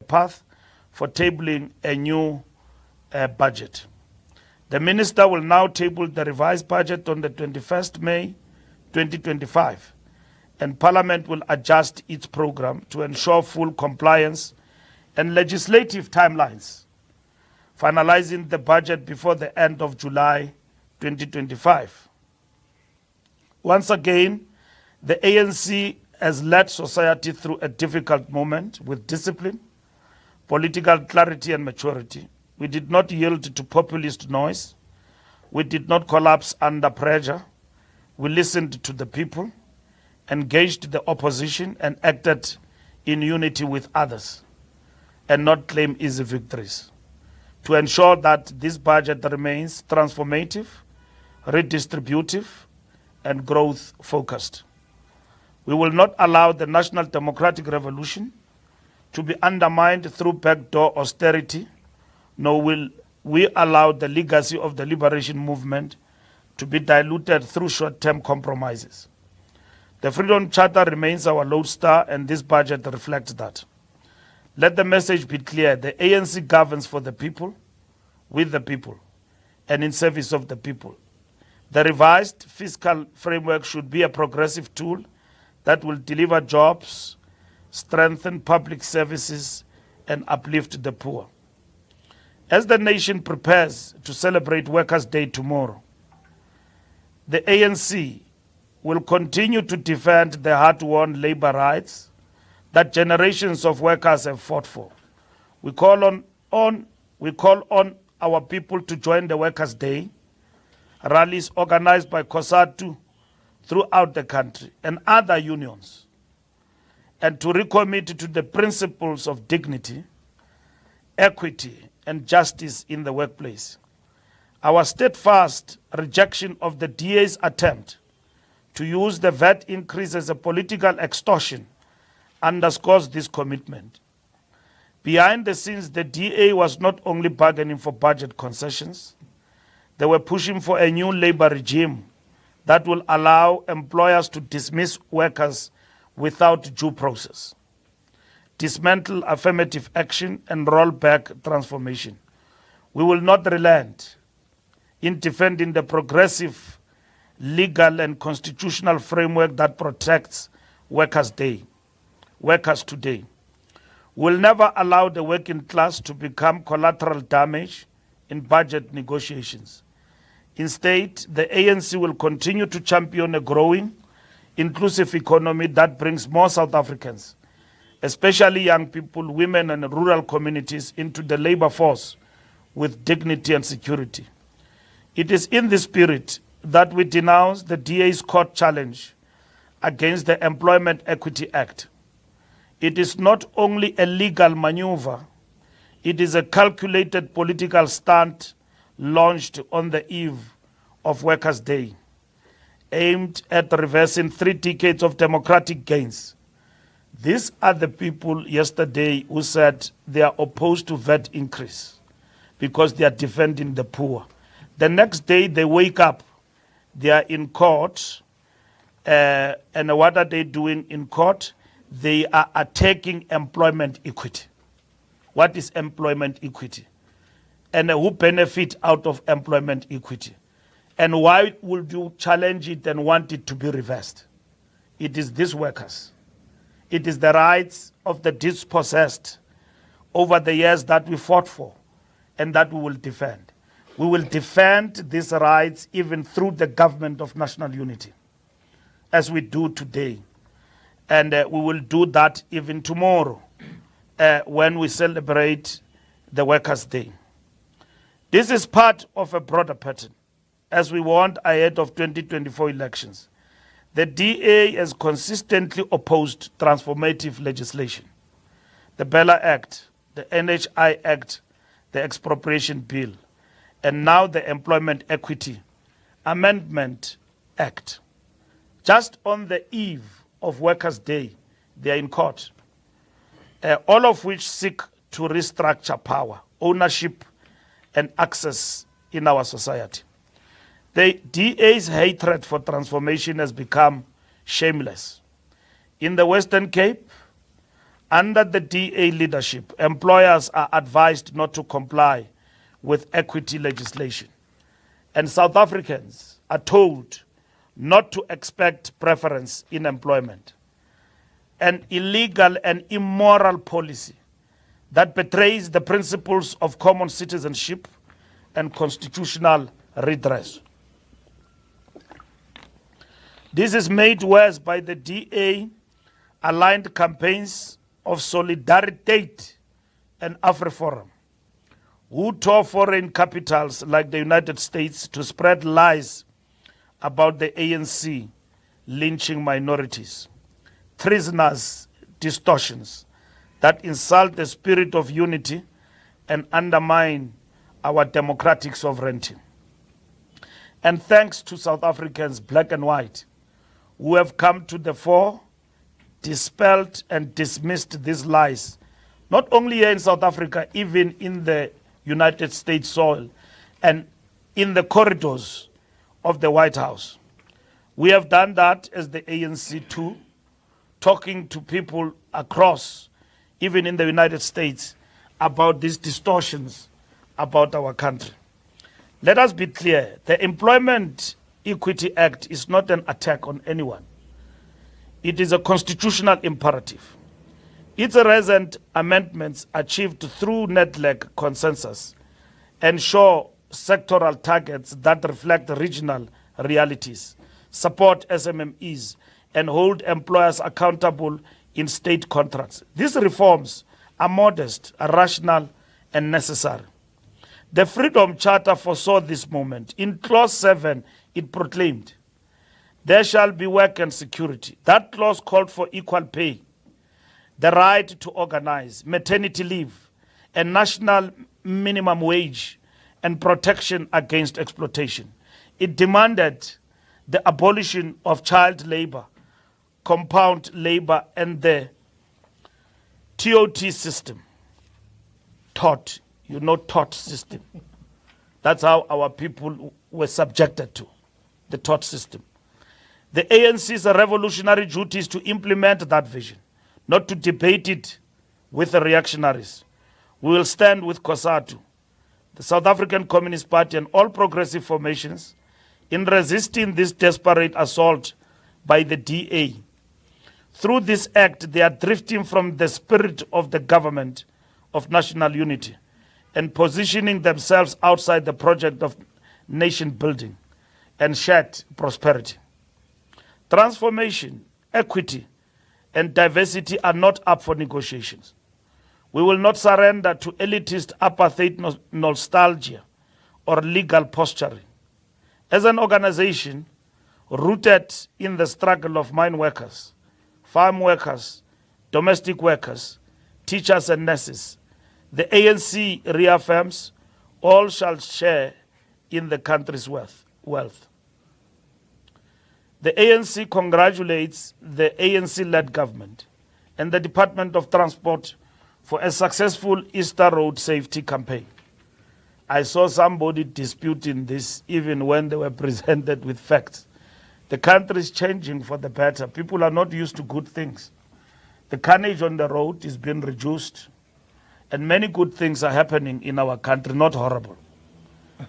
path for tabling a new budget. The minister will now table the revised budget on the 21st May 2025, and Parliament will adjust its program to ensure full compliance and legislative timelines, finalizing the budget before the end of July 2025. Once again, the ANC has led society through a difficult moment with discipline, political clarity and maturity. We did not yield to populist noise. We did not collapse under pressure. We listened to the people, engaged the opposition, and acted in unity with others, and not claim easy victories, to ensure that this budget remains transformative, redistributive, and growth-focused. We will not allow the National Democratic Revolution to be undermined through backdoor austerity, nor will we allow the legacy of the liberation movement to be diluted through short-term compromises. The Freedom Charter remains our lodestar, and this budget reflects that. Let the message be clear: the ANC governs for the people, with the people, and in service of the people. The revised fiscal framework should be a progressive tool that will deliver jobs, strengthen public services, and uplift the poor. As the nation prepares to celebrate Workers' Day tomorrow, the ANC will continue to defend the hard-won labor rights that generations of workers have fought for. We call on our people to join the Workers' Day rallies organized by COSATU throughout the country and other unions, and to recommit to the principles of dignity, equity, and justice in the workplace. Our steadfast rejection of the DA's attempt to use the VAT increase as a political extortion underscores this commitment. Behind the scenes, the DA was not only bargaining for budget concessions, they were pushing for a new labor regime that will allow employers to dismiss workers without due process, dismantle affirmative action, and roll back transformation. We will not relent in defending the progressive, legal, and constitutional framework that protects workers today. We will never allow the working class to become collateral damage in budget negotiations. Instead, the ANC will continue to champion a growing, inclusive economy that brings more South Africans, especially young people, women, and rural communities, into the labor force with dignity and security. It is in this spirit that we denounce the DA's court challenge against the Employment Equity Act. It is not only a legal maneuver, it is a calculated political stunt launched on the eve of Workers' Day, aimed at reversing 3 decades of democratic gains. These are the people yesterday who said they are opposed to VAT increase because they are defending the poor. The next day they wake up, they are in court, and what are they doing in court? They are attacking employment equity. What is employment equity? And who benefit out of employment equity? And why would you challenge it and want it to be reversed? It is these workers. It is the rights of the dispossessed over the years that we fought for and that we will defend. We will defend these rights even through the government of national unity, as we do today. And we will do that even tomorrow when we celebrate the Workers' Day. This is part of a broader pattern. As we warned ahead of 2024 elections, the DA has consistently opposed transformative legislation. The Bella Act, the NHI Act, the Expropriation Bill, and now the Employment Equity Amendment Act. Just on the eve of Workers' Day, they are in court, all of which seek to restructure power, ownership, and access in our society. The DA's hatred for transformation has become shameless. In the Western Cape, Under the DA leadership, employers are advised not to comply with equity legislation, and South Africans are told not to expect preference in employment. An illegal and immoral policy that betrays the principles of common citizenship and constitutional redress. This is made worse by the DA-aligned campaigns of Solidarity and AfriForum, who tore foreign capitals like the United States to spread lies about the ANC lynching minorities, treasonous distortions that insult the spirit of unity and undermine our democratic sovereignty. And thanks to South Africans, black and white, who have come to the fore, dispelled and dismissed these lies, not only here in South Africa, even in the United States soil and in the corridors of the White House. We have done that as the ANC too, talking to people across, even in the United States, about these distortions about our country. Let us be clear, the Employment Equity Act is not an attack on anyone. It is a constitutional imperative. Its recent amendments achieved through NEDLAC consensus ensure sectoral targets that reflect regional realities, support SMMEs, and hold employers accountable in state contracts. These reforms are modest, are rational, and necessary. The Freedom Charter foresaw this moment. In Clause 7, it proclaimed, "There shall be work and security." That clause called for equal pay, the right to organize, maternity leave, a national minimum wage, and protection against exploitation. It demanded the abolition of child labor, compound labor, and the TOT system. TOT, TOT system. That's how our people were subjected to, the TOT system. The ANC's revolutionary duty is to implement that vision, not to debate it with the reactionaries. We will stand with COSATU, the South African Communist Party, and all progressive formations in resisting this desperate assault by the DA. Through this act, they are drifting from the spirit of the government of national unity and positioning themselves outside the project of nation building and shared prosperity. Transformation, equity, and diversity are not up for negotiations. We will not surrender to elitist apartheid nostalgia or legal posturing. As an organization rooted in the struggle of mine workers, farm workers, domestic workers, teachers and nurses, the ANC reaffirms all shall share in the country's wealth. The ANC congratulates the ANC-led government and the Department of Transport for a successful Easter Road safety campaign. I saw somebody disputing this even when they were presented with facts. The country is changing for the better. People are not used to good things. The carnage on the road is being reduced, and many good things are happening in our country, not horrible.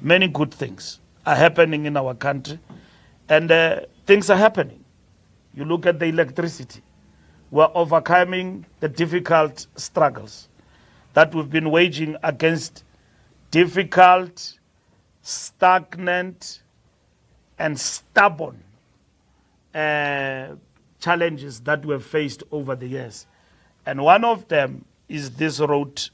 Many good things are happening in our country, and things are happening. You look at the electricity. We're overcoming the difficult struggles that we've been waging against difficult, stagnant, and stubborn challenges that we have faced over the years. And one of them is this road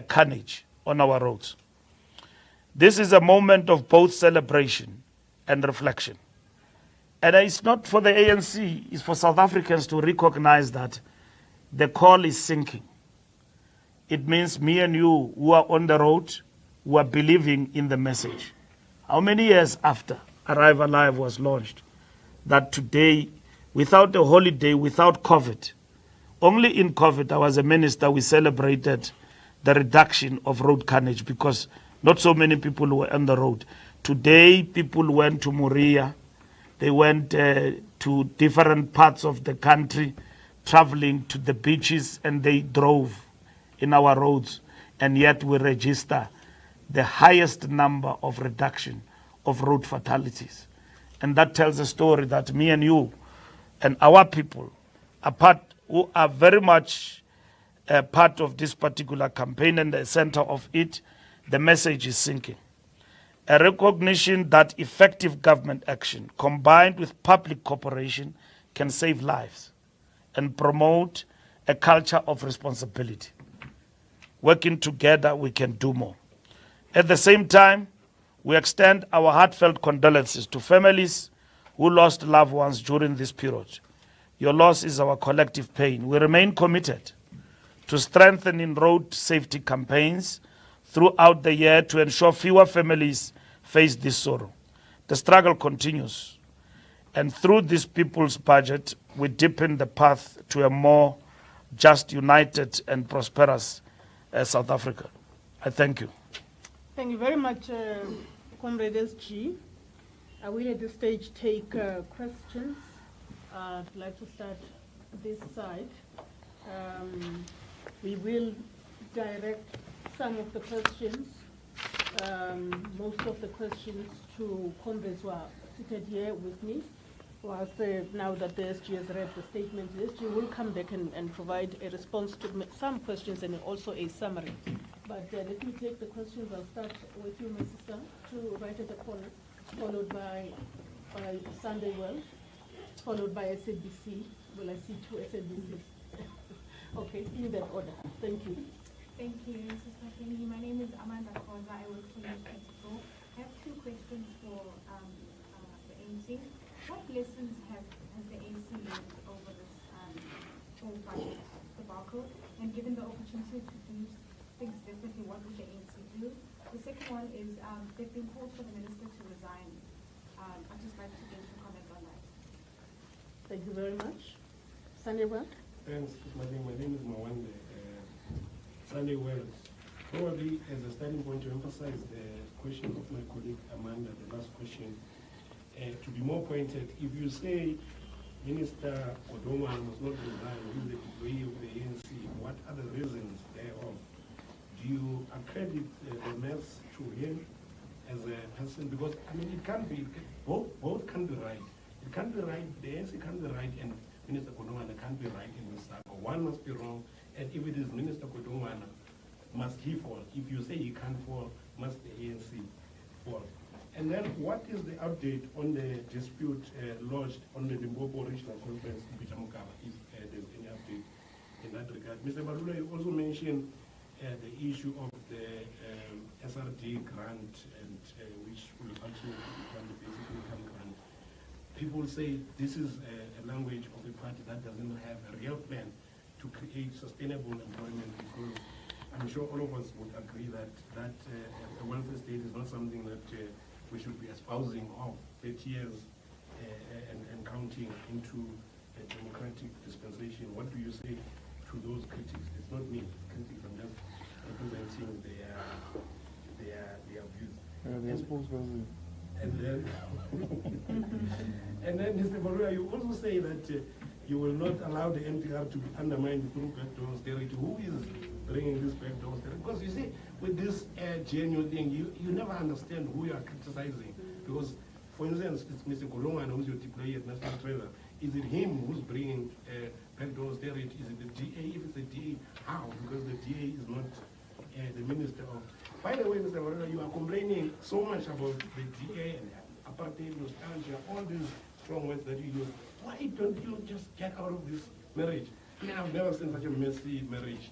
carnage on our roads. This is a moment of both celebration and reflection. And it's not for the ANC, it's for South Africans to recognize that the call is sinking. It means me and you who are on the road, who are believing in the message. How many years after Arrive Alive was launched, that today, without a holiday, without COVID, only in COVID, I was a minister, we celebrated the reduction of road carnage because not so many people were on the road. Today, people went to Moria, they went to different parts of the country. traveling to the beaches and they drove in our roads, and yet we register the highest number of reduction of road fatalities. And that tells a story that me and you and our people who are very much part of this particular campaign and the center of it, the message is sinking. A recognition that effective government action combined with public cooperation can save lives and promote a culture of responsibility. Working together, we can do more. At the same time, we extend our heartfelt condolences to families who lost loved ones during this period. Your loss is our collective pain. We remain committed to strengthening road safety campaigns throughout the year to ensure fewer families face this sorrow. The struggle continues, and through this people's budget, we deepen the path to a more just, united, and prosperous South Africa. I thank you. Thank you very much, Comrade SG. I will at this stage take questions. I'd like to start this side. We will direct some of the questions, most of the questions, to comrades who are seated here with me. Whilst now that the SG has read the statement, the SG will come back and provide a response to some questions and also a summary. But let me take the questions. I'll start with you, my sister, to right at the corner, followed by Sunday World, followed by SABC. Well, I see two SABCs. Okay, in that order. Thank you. Thank you, Mrs. Mafini. My name is Amanda Khoza. I work for Geopolitical. I have two questions for the ANC. What lessons has the ANC learned over this whole budget debacle? And given the opportunity to do things differently, what would the ANC do? The second one is there've been calls for the minister to resign. I'd just like to get your comment on that. Thank you very much. Sunday World. Thanks. My name is Mawande. Sunday World. Probably as a starting point to emphasize the question of my colleague Amanda, the last question, to be more pointed, if you say Minister Odongwana must not resign with the degree of the ANC, what are the reasons thereof? Do you accredit the mess to him as a person? Because, I mean, it can't be, both can be right. It can't be right, the ANC can't be right, and Minister Odongwana can't be right in this cycle. One must be wrong, and if it is Minister Odongwana, must he fall? If you say he can't fall, must the ANC fall? And then what is the update on the dispute lodged on the Limpopo Regional Conference in Pitamukaba, if there's any update in that regard? Mr. Barula, you also mentioned the issue of the SRD grant, and which will actually become the basic income grant. People say this is a language of a party that doesn't have a real plan to create sustainable employment, because I'm sure all of us would agree that a welfare state is not something that we should be espousing of 30 years and counting into a democratic dispensation. What do you say to those critics? It's not me, critics, I'm just representing their views. And then Mr. Barua, you also say that you will not allow the MTR to be undermined through backdoor austerity. Who is bringing this backdoor austerity? Because you see, with this genuine thing, you never understand who you are criticizing. Because, for instance, it's Mr. Golongana who's your deployee at National Treasury. Is it him who's bringing backdoor austerity? Is it the DA? If it's the DA, how? Because the DA is not the minister of... By the way, Mr. Barua, you are complaining so much about the DA and apartheid, nostalgia, all these strong words that you use. Why don't you just get out of this marriage? I mean, I've never seen such a messy marriage.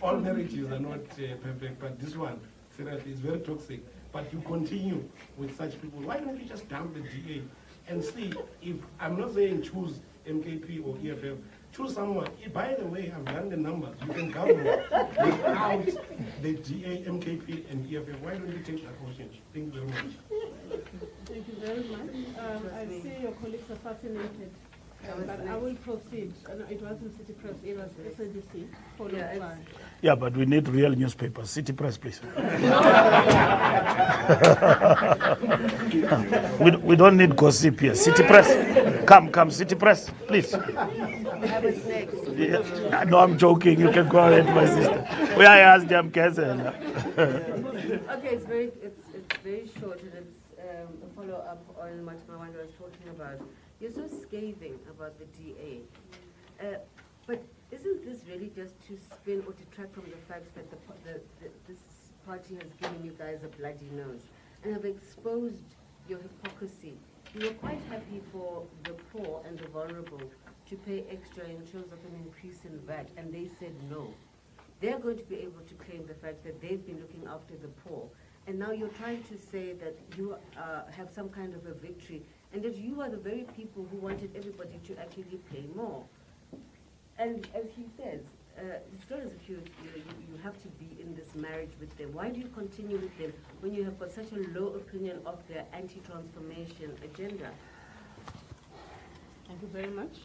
All marriages are not perfect, but this one, seriously, is very toxic. But you continue with such people. Why don't you just dump the DA and see if, I'm not saying choose MKP or EFF, choose someone. By the way, I've done the numbers. You can govern without the DA, MKP, and EFF. Why don't you take that option? Thank you very much. Thank you very much. I see your colleagues are fascinated. But I will proceed. No, it wasn't City Press, it was SABC, followed by... Yeah, but we need real newspapers. City Press, please. We don't need gossip here. City Press. Come, City Press, please. I was next. Yeah. No, I'm joking. You can go ahead, my sister. We are asked them, Kazela. Okay, it's very short, and it's a follow-up on what Mawanda was talking about. You're so scathing about the DA. But isn't this really just to spin or detract from the fact that this party has given you guys a bloody nose and have exposed your hypocrisy? You were quite happy for the poor and the vulnerable to pay extra in terms of an increase in VAT, and they said no. They're going to be able to claim the fact that they've been looking after the poor, and now you're trying to say that you have some kind of a victory, and that you are the very people who wanted everybody to actually pay more. And as he says, it's not as if you have to be in this marriage with them. Why do you continue with them when you have got such a low opinion of their anti-transformation agenda? Thank you very much.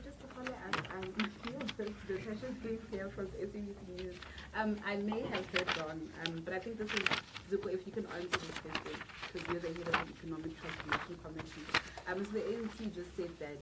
Just to follow up, Natasha Brief here from SABC News. I may have heard wrong, but I think this is, Zuko, if you can answer this question, because you're the head of the Economic Transformation Committee. So the ANC just said that